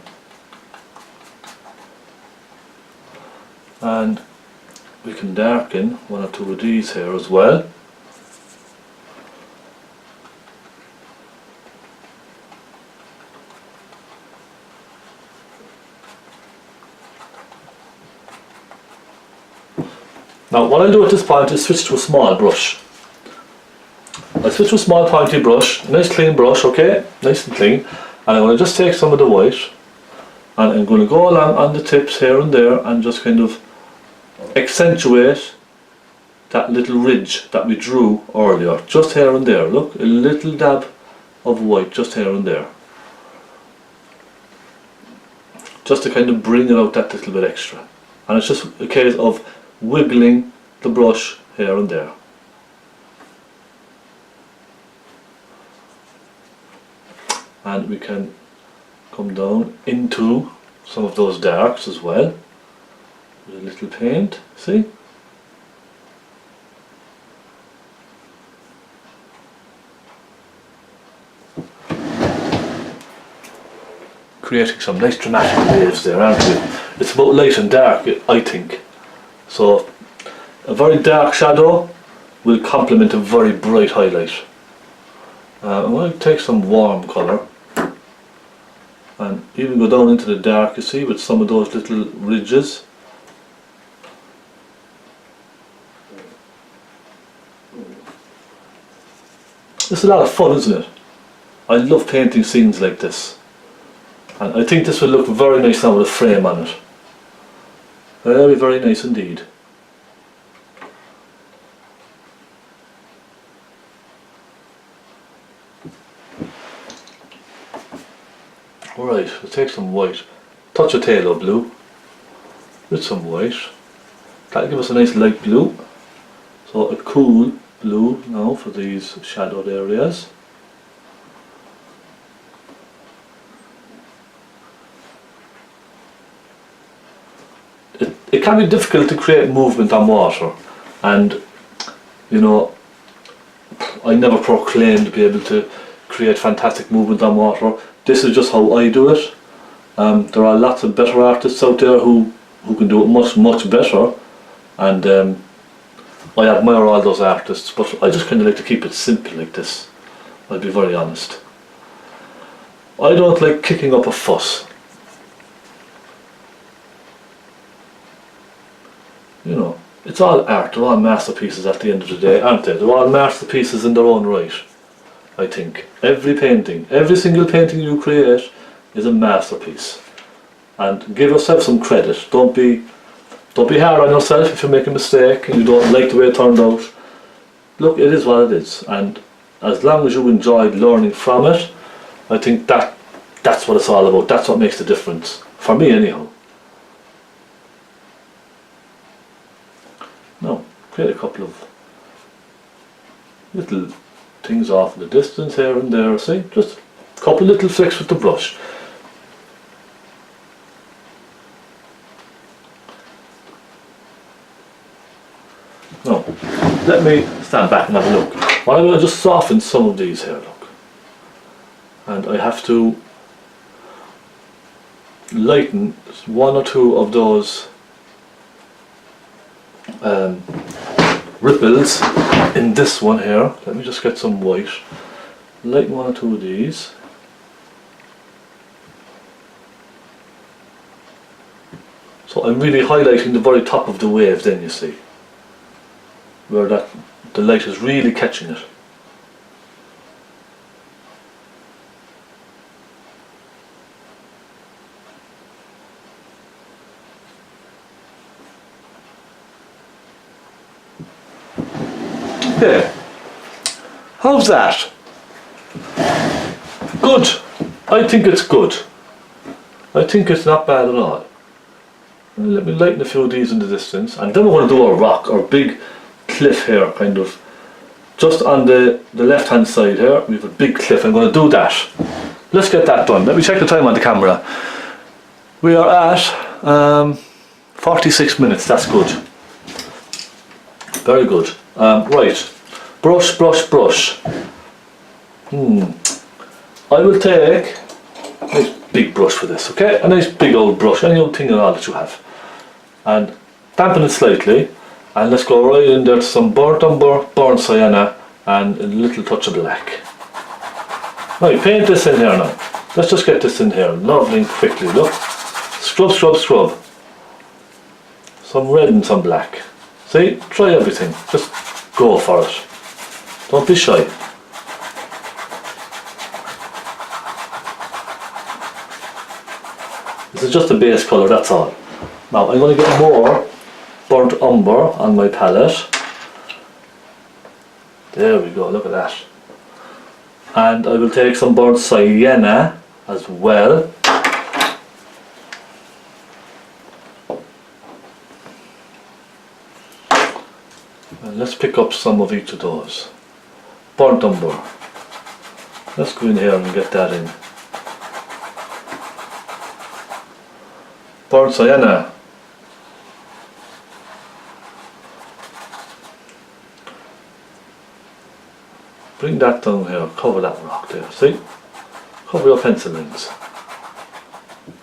And we can darken one or two of these here as well. Now what I'll do at this point is switch to a small brush. I'll switch to a small pointy brush, nice clean brush, okay, nice and clean, and I'm going to just take some of the white and I'm going to go along on the tips here and there and just kind of accentuate that little ridge that we drew earlier, just here and there. Look, a little dab of white just here and there, just to kind of bring it out that little bit extra. And it's just a case of wiggling the brush here and there. And we can come down into some of those darks as well with a little paint, see? Creating some nice dramatic waves there, aren't we? It's about light and dark, I think. So a very dark shadow will complement a very bright highlight. I'm going to take some warm colour and even go down into the dark, you see, with some of those little ridges. It's a lot of fun, isn't it? I love painting scenes like this, and I think this will look very nice now with a frame on it. Very, very nice indeed. Alright, we'll take some white, touch of phthalo blue with some white. That'll give us a nice light blue. So a cool blue now for these shadowed areas. it can be difficult to create movement on water, and you know, I never proclaimed to be able to create fantastic movement on water. This is just how I do it. There are lots of better artists out there who can do it much better, and I admire all those artists, but I just kind of like to keep it simple like this. I'll be very honest. I don't like kicking up a fuss. You know, it's all art, they're all masterpieces at the end of the day, aren't they? They're all masterpieces in their own right, I think. Every painting, every single painting you create is a masterpiece. And give yourself some credit. Don't be hard on yourself if you make a mistake and you don't like the way it turned out. Look, it is what it is, and as long as you enjoyed learning from it, I think that's what it's all about. That's what makes the difference, for me anyhow. Now, create a couple of little things off in the distance here and there, see? Just a couple of little flicks with the brush. Now, let me stand back and have a look. Well, I'm going to just soften some of these here, look. And I have to lighten one or two of those ripples in this one here. Let me just get some white. Lighten one or two of these. So I'm really highlighting the very top of the wave then, you see, where the light is really catching it. Okay, how's that? Good. I think it's good. I think it's not bad at all. Let me lighten a few of these in the distance, and then we're going to do a rock or big cliff here, kind of just on the left hand side here. We have a big cliff. I'm going to do that. Let's get that done. Let me check the time on the camera. We are at 46 minutes. That's good, very good. Right, brush. I will take a nice big brush for this, okay? A nice big old brush, any old thing and all that you have, and dampen it slightly. And let's go right in there to some burnt umber, burnt sienna, and a little touch of black. Right, paint this in here now. Let's just get this in here, lovely and quickly, look. Scrub. Some red and some black. See, try everything, just go for it. Don't be shy. This is just a base colour, that's all. Now I'm going to get more burnt umber on my palette. There we go, look at that. And I will take some burnt sienna as well. And let's pick up some of each of those. Burnt umber. Let's go in here and get that in. Burnt sienna. Bring that down here, cover that rock there, see? Cover your pencil lines.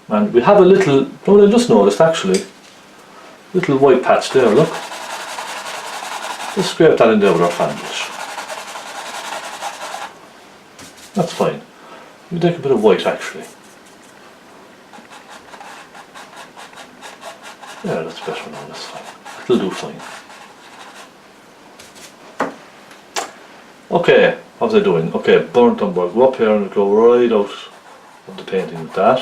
And we have a little, well, I just noticed actually, little white patch there, look. Just scrape that in there with our fan brush. That's fine. We take a bit of white actually. Yeah, that's better now, that's fine. It'll do fine. Okay, how's it doing? Okay, burnt umber. Go up here and go right out of the painting with that.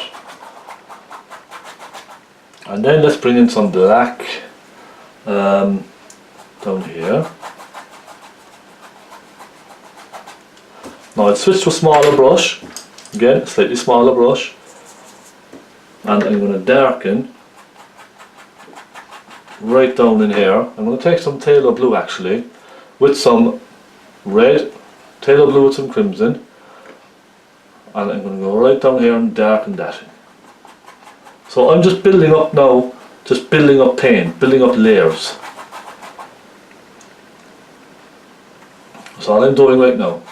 And then let's bring in some black down here. Now I'll switch to a smaller brush. Again, slightly smaller brush. And I'm going to darken right down in here. I'm going to take some Tailor Blue actually, with some red, Tailor Blue with some crimson, and I'm going to go right down here and darken that in. So I'm just building up now just building up paint, building up layers. That's all I'm doing right now.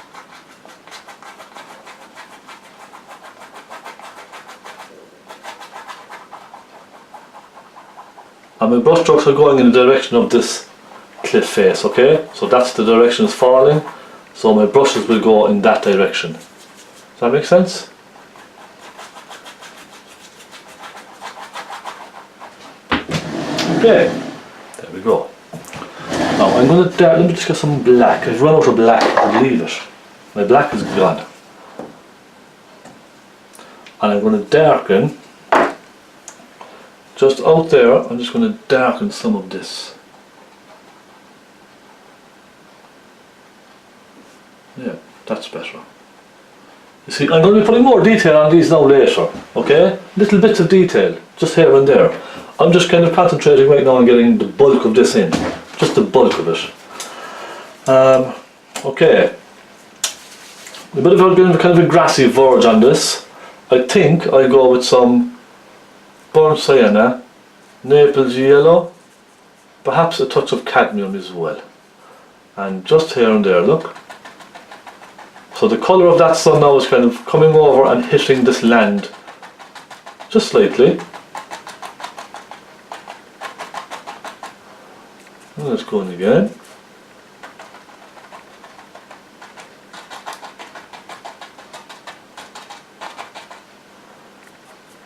And my brush strokes are going in the direction of this cliff face, okay? So that's the direction it's falling, so my brushes will go in that direction. Does that make sense? Okay, there we go. Now I'm going to, let me just get some black. I've run out of black, I'll leave it. My black is gone. And I'm going to darken, just out there, I'm just going to darken some of this. Yeah, that's better. You see, I'm going to be putting more detail on these now later, okay? Little bits of detail, just here and there. I'm just kind of concentrating right now on getting the bulk of this in, just the bulk of it. Okay, a bit of kind of a grassy verge on this. I think I go with some burnt sienna, Naples yellow, perhaps a touch of cadmium as well, and just here and there, look. So the colour of that sun now is kind of coming over and hitting this land just slightly. And let's go in again.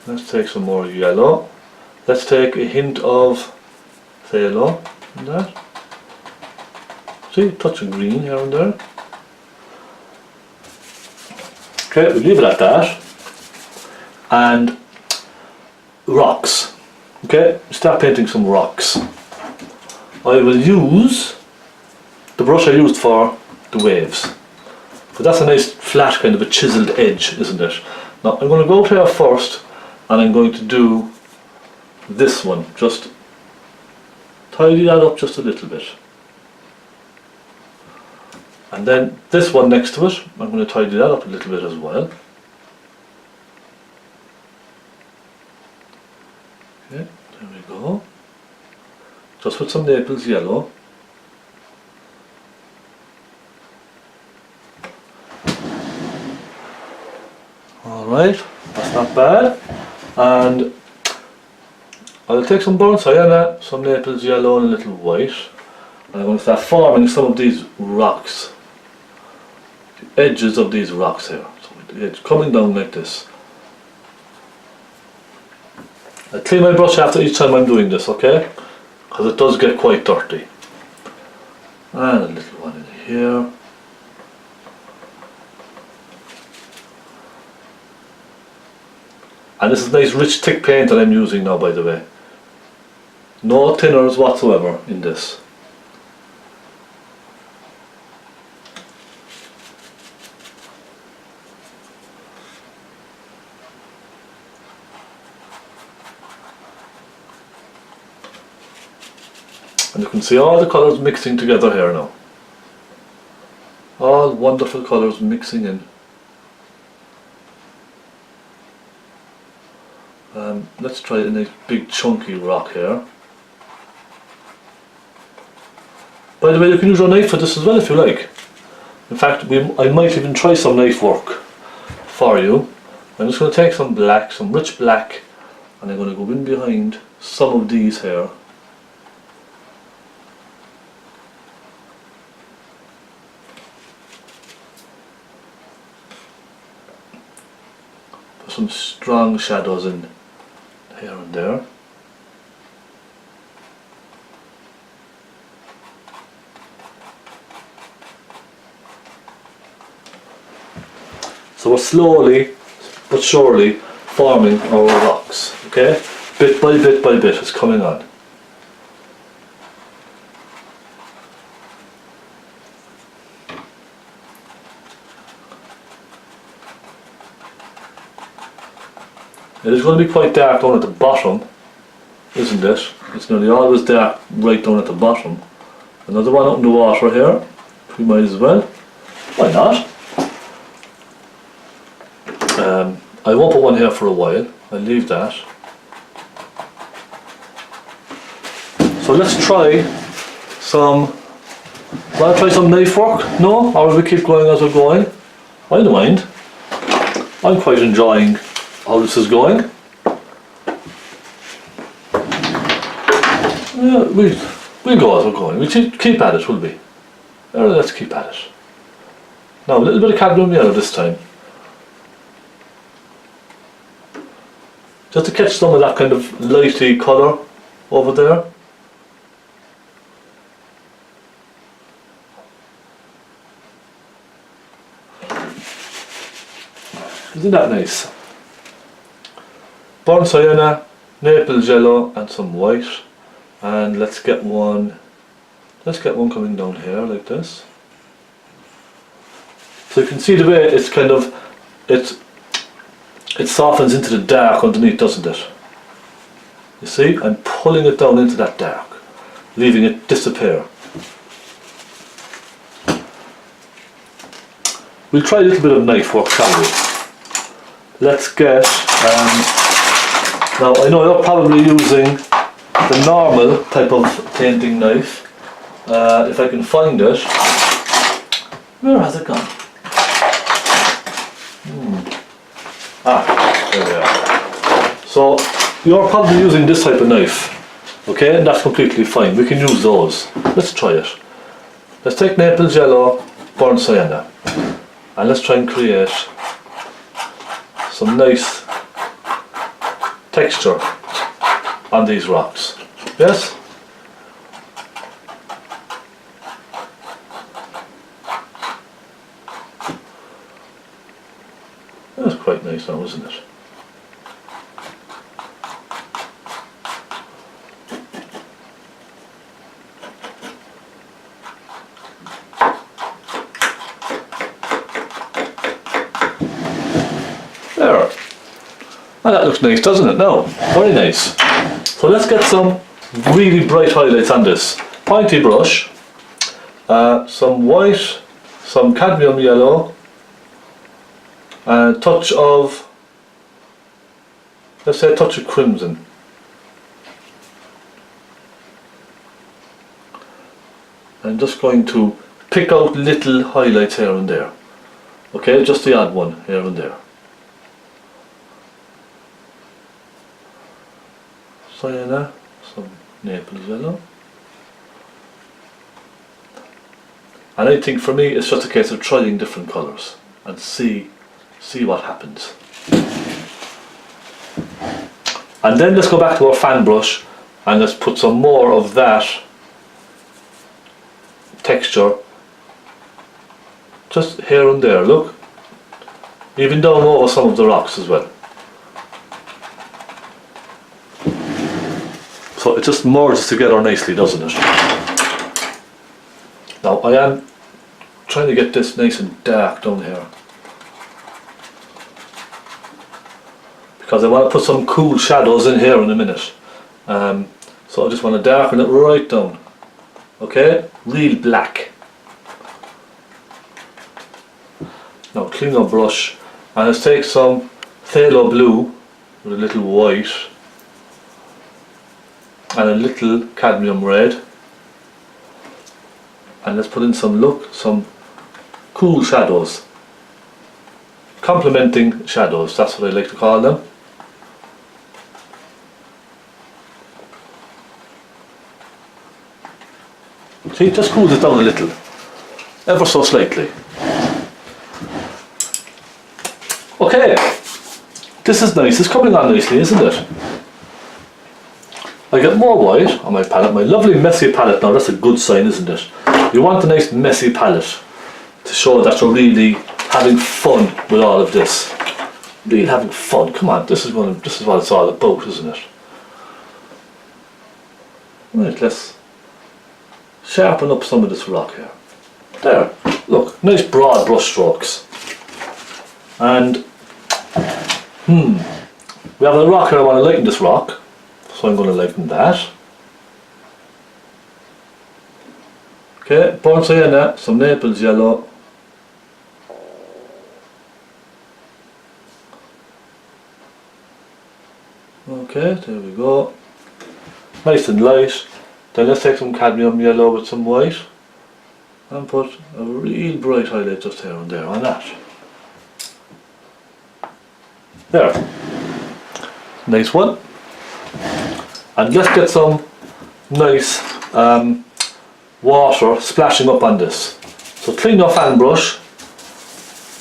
Let's take some more yellow. Let's take a hint of phthalo in that. See, a touch of green here and there. Okay, we'll leave it at that. And rocks. Okay, start painting some rocks. I will use the brush I used for the waves. But that's a nice flat kind of a chiseled edge, isn't it? Now I'm going to go here first and I'm going to do this one. Just tidy that up just a little bit. And then this one next to it, I'm going to tidy that up a little bit as well. Okay, there we go. Just with some Naples yellow. Alright, that's not bad. And I'll take some burnt sienna, some Naples yellow and a little white. And I'm going to start forming some of these rocks. The edges of these rocks here. So the edge coming down like this. I clean my brush after each time I'm doing this, okay? Because it does get quite dirty. And a little one in here. And this is nice rich thick paint that I'm using now, by the way. No thinners whatsoever in this. And you can see all the colours mixing together here now. All wonderful colours mixing in. Let's try a nice big chunky rock here. By the way, you can use your knife for this as well if you like. In fact, I might even try some knife work for you. I'm just going to take some black, some rich black, and I'm going to go in behind some of these here. Put some strong shadows in here and there. So we're slowly but surely forming our rocks, okay? Bit by bit by bit it's coming on. It is going to be quite dark down at the bottom, isn't it? It's nearly always dark right down at the bottom. Another one out in the water here, we might as well. Why not? I won't put one here for a while, I'll leave that. So let's try some. Want to try some knife work? No? Or will we keep going as we're going? I don't mind. I'm quite enjoying how this is going. Yeah, we'll go as we're going. We'll keep at it, will we? Let's keep at it. Now, a little bit of cadmium yellow this time. Just to catch some of that kind of lighty colour over there. Isn't that nice? Burnt sienna, Naples yellow and some white. And let's get one coming down here like this. So you can see the way it's kind of, it softens into the dark underneath, doesn't it? You see, I'm pulling it down into that dark, leaving it disappear. We'll try a little bit of knife work, shall we? Let's get, now I know you're probably using the normal type of painting knife. If I can find it. Where has it gone? There we are. So you're probably using this type of knife, okay, and that's completely fine. We can use those. Let's try it. Let's take Naples yellow, burnt sienna, and let's try and create some nice texture on these rocks. Yes? That's quite nice now, isn't it? There. And that looks nice, doesn't it? No, very nice. So let's get some really bright highlights on this. Pointy brush, some white, some cadmium yellow, and a touch of, let's say a touch of crimson. I'm just going to pick out little highlights here and there. Okay, just to add one here and there. Sienna, some Naples yellow. And I think for me it's just a case of trying different colours and see what happens. And then let's go back to our fan brush and let's put some more of that texture just here and there, look. Even down over some of the rocks as well. So it just merges together nicely, doesn't it? Now I am trying to get this nice and dark down here, because I want to put some cool shadows in here in a minute. So I just want to darken it right down. Okay, real black. Now clean our brush and let's take some phthalo blue with a little white and a little cadmium red, and let's put in some cool shadows, complementing shadows, that's what I like to call them. See, it just cools it down a little, ever so slightly. Okay, this is nice, it's coming on nicely, isn't it? I get more white on my palette, my lovely messy palette. Now that's a good sign, isn't it? You want a nice messy palette to show that you're really having fun with all of this. Really having fun. Come on, this is what it's all about, isn't it? Right, let's sharpen up some of this rock here. There, look, nice broad brush strokes. And we have a rock here. I want to lighten this rock. So I'm going to lighten that. Okay, burnt sienna, some Naples yellow. Okay, there we go. Nice and light. Then let's take some cadmium yellow with some white and put a real bright highlight just here and there on that. There. Nice one. And let's get some nice water splashing up on this. So clean your fan brush.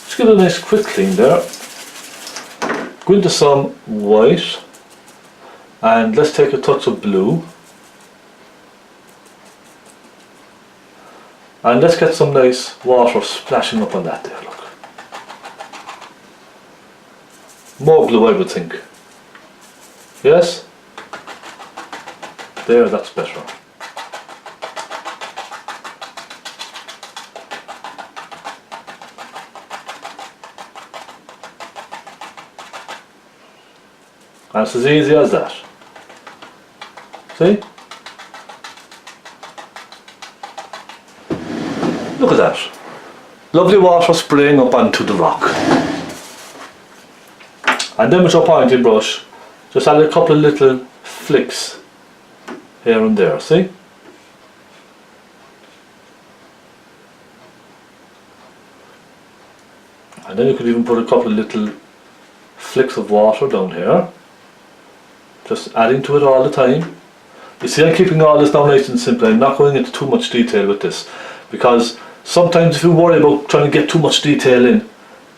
Just give it a nice quick clean there. Go into some white. And let's take a touch of blue. And let's get some nice water splashing up on that there, look. More blue, I would think. Yes? There, that's better. And it's as easy as that. See? Look at that. Lovely water spraying up onto the rock. And then with your pointing brush, just add a couple of little flicks here and there, see? And then you could even put a couple of little flicks of water down here. Just adding to it all the time. You see, I'm keeping all this now nice and simple. I'm not going into too much detail with this, because sometimes if you worry about trying to get too much detail in,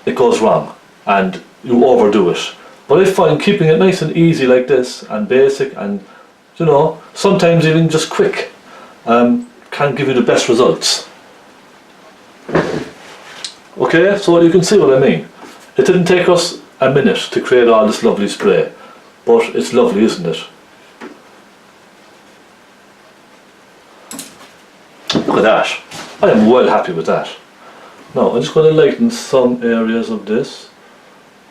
it goes wrong and you overdo it. But I find keeping it nice and easy like this and basic and, you know, sometimes even just quick can give you the best results. Okay, so you can see what I mean. It didn't take us a minute to create all this lovely spray, but it's lovely, isn't it? Look at that. I am well happy with that. Now I'm just going to lighten some areas of this.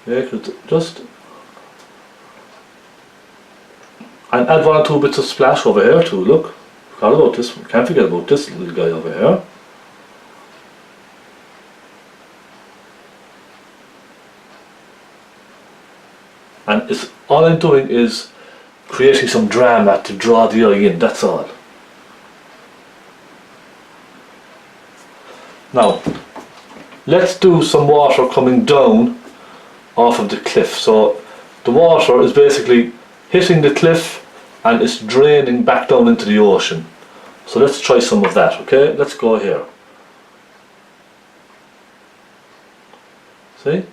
Yeah, just and add 1 or 2 bits of splash over here too. Look, forgot about this. Can't forget about this little guy over here. And it's all I'm doing is creating some drama to draw the eye in. That's all. Now, let's do some water coming down off of the cliff. So the water is basically hitting the cliff and it's draining back down into the ocean. So let's try some of that, okay? Let's go here. See?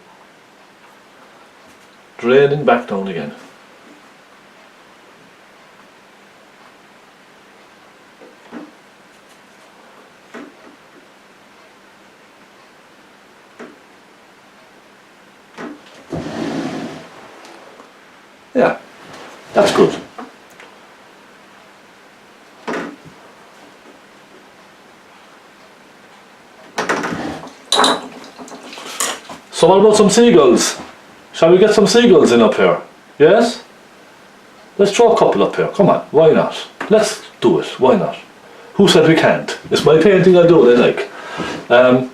Draining back down again. Yeah, that's good. So what about some seagulls? Shall we get some seagulls in up here? Yes? Let's throw a couple up here. Come on, why not? Let's do it, why not? Who said we can't? It's my painting, I'll do what I like.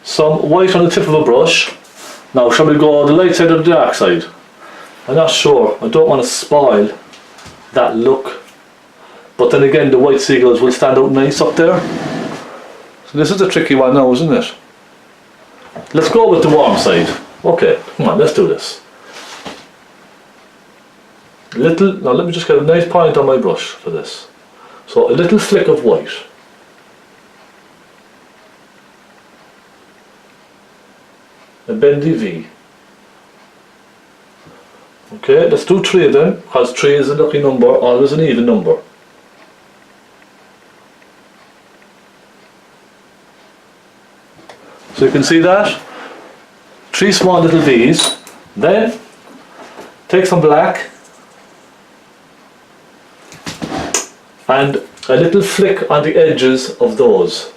Some white on the tip of a brush. Now shall we go the light side or the dark side? I'm not sure, I don't want to spoil that look. But then again, the white seagulls will stand out nice up there. So this is a tricky one now, isn't it? Let's go with the warm side. Okay, come on, let's do this. Now let me just get a nice point on my brush for this. So a little flick of white. A bendy V. Okay, let's do 3 of them, because 3 is a lucky number, always an even number. So you can see that? 3 small little V's. Then, take some black and a little flick on the edges of those.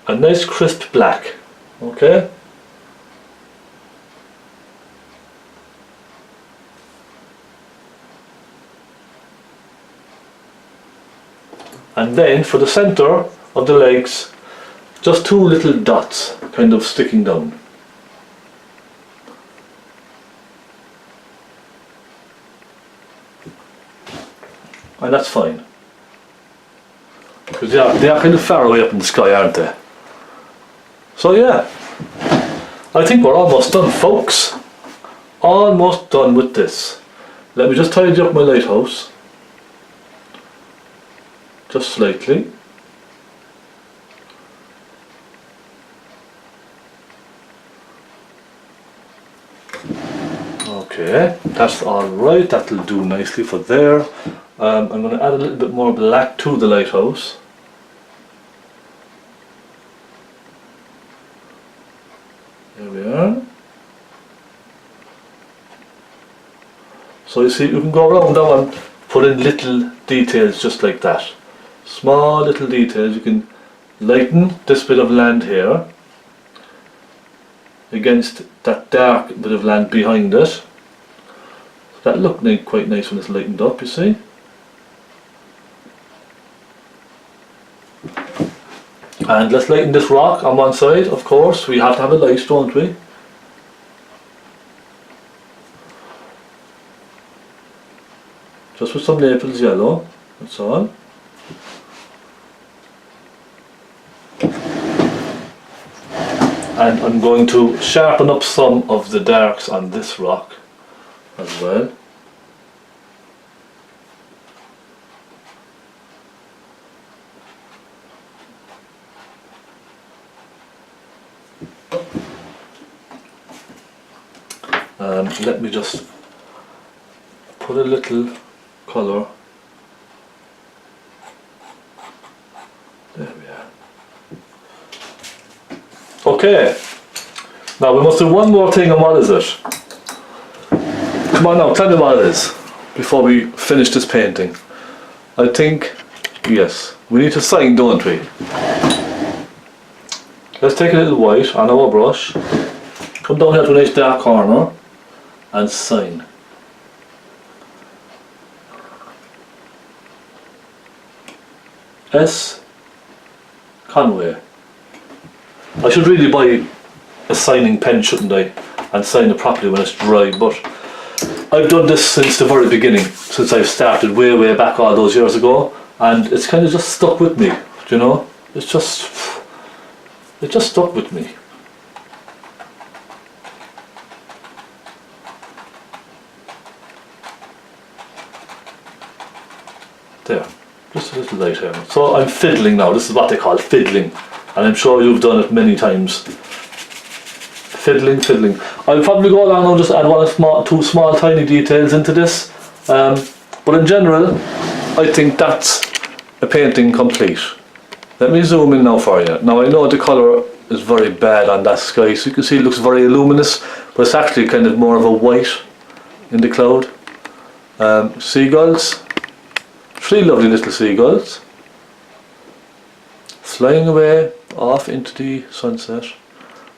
A nice crisp black, okay? And then for the center of the legs, just 2 little dots kind of sticking down. and that's fine. Because they are kind of far away up in the sky, aren't they? So yeah, I think we're almost done, folks. Almost done with this. Let me just tidy up my lighthouse. Just slightly. Okay, that's alright, that'll do nicely for there. I'm going to add a little bit more black to the lighthouse. There we are. So you see, you can go around that one, put in little details just like that. Small little details. You can lighten this bit of land here against that dark bit of land behind it. That looked quite nice when it's lightened up, you see. And let's lighten this rock on one side, of course. We have to have a light, don't we? Just with some Naples yellow, that's all. And I'm going to sharpen up some of the darks on this rock as well. Let me just put a little colour. There we are. Okay, now we must do one more thing, and what is it? Come on now, tell me what it is before we finish this painting. I think, yes, we need to sign, don't we? Let's take a little white on our brush, come down here to a nice dark corner and sign. S. Conway. I should really buy a signing pen, shouldn't I, and sign it properly when it's dry, but I've done this since the very beginning, since I've started way back all those years ago, and it's kind of just stuck with me, you know. It just stuck with me. There, just a little light here. So I'm fiddling now. This is what they call fiddling, and I'm sure you've done it many times. Fiddling. I'll probably go along and just add two small tiny details into this, but in general I think that's a painting complete. Let me zoom in now for you. Now I know the colour is very bad on that sky, so you can see it looks very luminous, but it's actually kind of more of a white in the cloud. Seagulls, 3 lovely little seagulls flying away off into the sunset,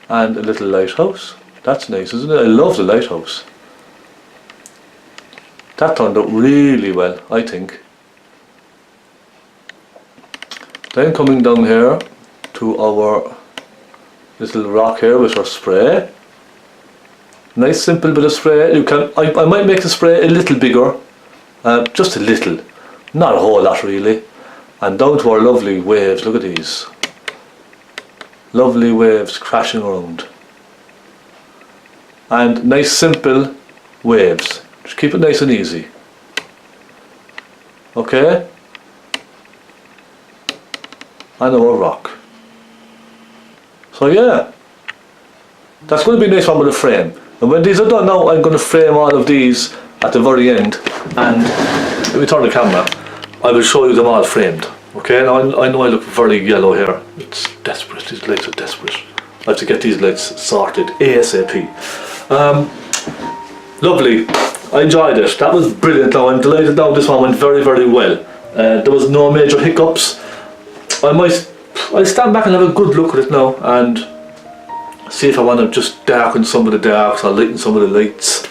and a little lighthouse. That's nice, isn't it? I love the lighthouse. That turned out really well, I think. Then coming down here to our little rock here with our spray. Nice simple bit of spray. You can. I might make the spray a little bigger, just a little, not a whole lot really. And down to our lovely waves. Look at these. Lovely waves crashing around. And nice simple waves. Just keep it nice and easy. Okay? And our rock. So yeah, that's going to be a nice one with a frame. And when these are done now, I'm going to frame all of these at the very end, and let me turn the camera, I will show you them all framed. Okay, now I know I look very yellow here. It's desperate, these lights are desperate. I have to get these lights sorted ASAP. Lovely, I enjoyed it. That was brilliant. Now I'm delighted now this one went very well. There was no major hiccups. I'll stand back and have a good look at it now and see if I want to just darken some of the darks or lighten some of the lights.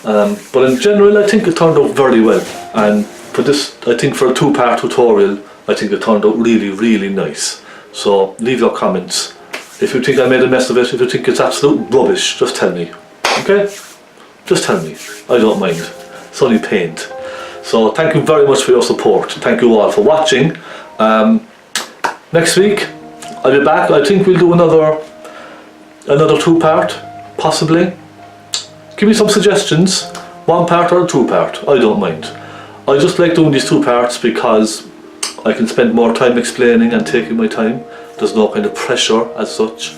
But in general I think it turned out very well, and for this, I think for a 2-part tutorial, I think it turned out really nice. So leave your comments. If you think I made a mess of it, if you think it's absolute rubbish, just tell me. Okay? Just tell me. I don't mind. It's only paint. So thank you very much for your support. Thank you all for watching. Next week I'll be back. I think we'll do another 2-part, possibly. Give me some suggestions, 1-part or a 2-part, I don't mind. I just like doing these 2 parts because I can spend more time explaining and taking my time. There's no kind of pressure as such.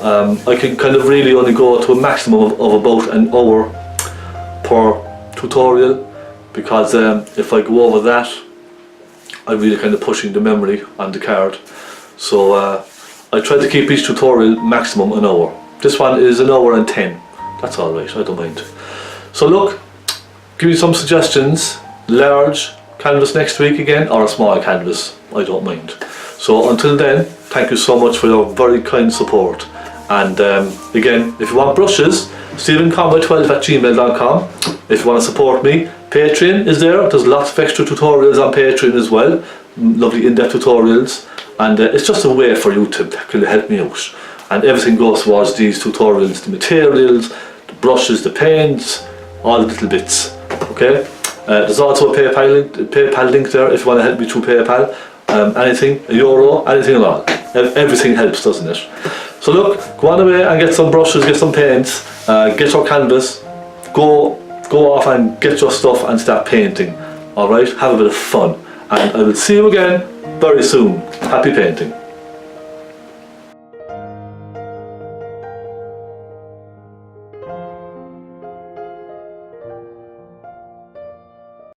I can kind of really only go to a maximum of about an hour per tutorial, because if I go over that, I'm really kind of pushing the memory on the card. So I try to keep each tutorial maximum an hour. This one is an hour and 10. That's alright, I don't mind. So look, give me some suggestions. Large canvas next week again, or a small canvas, I don't mind. So until then, thank you so much for your very kind support. And again, if you want brushes, StephenConway12@gmail.com. If you want to support me, Patreon is there. There's lots of extra tutorials on Patreon as well. Lovely in-depth tutorials. And it's just a way for you to kind of help me out. And everything goes towards these tutorials, the materials, the brushes, the paints, all the little bits. Okay? There's also a PayPal link there if you want to help me through PayPal. Anything, €1, anything at all. Everything helps, doesn't it? So look, go on away and get some brushes, get some paints, get your canvas, go off and get your stuff and start painting. Alright, have a bit of fun. And I will see you again very soon. Happy painting.